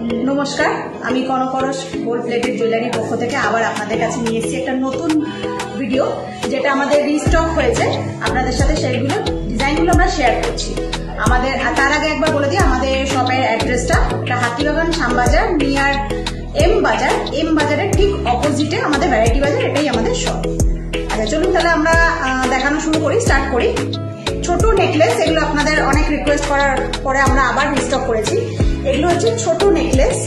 নমস্কার, আমি কনকরস gold plated jewellery পক্ষ থেকে আবার আপনাদের কাছে নিয়ে এসেছি একটা নতুন ভিডিও, যেটা আমাদের রিস্টক হয়েছে। আপনাদের সাথে সেইগুলো ডিজাইনগুলো আমরা শেয়ার করছি। আমাদের তার আগে একবার বলে দিই আমাদের শপের অ্যাড্রেসটা। এটা হাতিবাগান শ্যামবাজার নিয়ার এম বাজারের ঠিক অপোজিটে আমাদের ভ্যারাইটি বাজার, এটাই আমাদের শপ। আচ্ছা চলুন তাহলে আমরা দেখানো স্টার্ট করি। ছোট নেকলেস, এগুলো আপনাদের অনেক রিকোয়েস্ট করার পরে আমরা আবার রিস্টক করেছি। এগুলো হচ্ছে ছোট নেকলেস,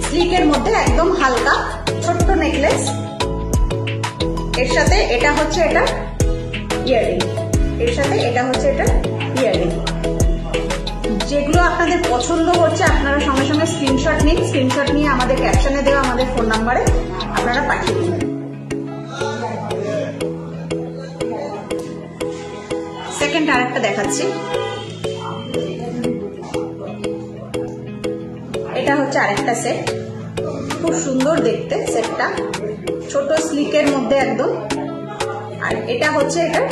স্লিকের মধ্যে একদম হালকা ছোট্ট নেকলেস। এর সাথে এটা হচ্ছে এটা ইয়াররিং, এর সাথে এটা হচ্ছে এটা ইয়াররিং। যেগুলো আপনাদের পছন্দ হচ্ছে আপনারা সঙ্গে সঙ্গে স্ক্রিনশট নিন। স্ক্রিনশট নিয়ে আমাদের ক্যাপশনে দেওয়া আমাদের ফোন নাম্বারে আপনারা পাঠিয়ে দিন। সেকেন্ড আরেকটা দেখাচ্ছি। এটা হচ্ছে আরেকটা সেট, খুব সুন্দর দেখতে সেটটা, ছোট স্লিকের মধ্যে একদম। আর এটা হচ্ছে এটা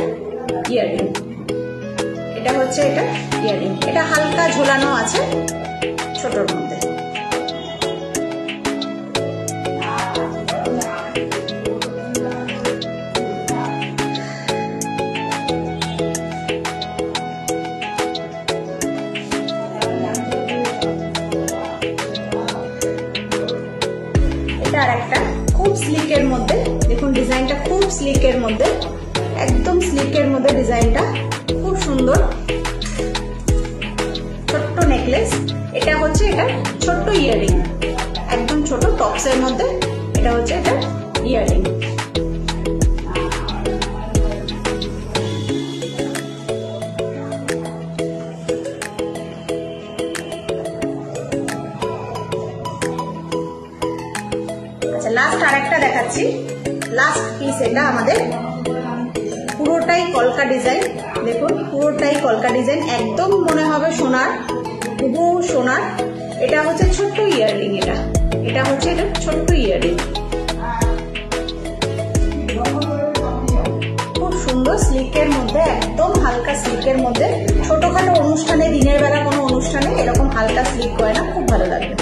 ইয়াররিং, এটা হচ্ছে এটা ইয়াররিং। এটা হালকা ঝোলানো আছে ছোটর মধ্যে। আর একটা খুব স্লিকের মধ্যে, দেখুন ডিজাইনটা খুব স্লিকের মধ্যে, একদম স্লিকের মধ্যে ডিজাইনটা খুব সুন্দর। ছোট্ট নেকলেস, এটা হচ্ছে এটা ছোট্ট ইয়াররিং, একদম ছোট টপসের মধ্যে। এটা হচ্ছে এটা ইয়াররিং। লাস্ট আরেকটা দেখাচ্ছি, লাস্ট পিস। এটা আমাদের পুরোটাই কলকা ডিজাইন, দেখুন পুরোটাই কলকা ডিজাইন, একদম মনে হবে সোনার, হুবহু সোনার। এটা হচ্ছে ছোট্ট ইয়াররিং, এটা হচ্ছে এটা ছোট্ট ইয়াররিং, খুব সুন্দর স্লিকের মধ্যে, একদম হালকা স্লিকের মধ্যে। ছোটখাটো অনুষ্ঠানে, দিনের বেলা কোনো অনুষ্ঠানে এরকম হালকা স্লিক গয়না খুব ভালো লাগবে।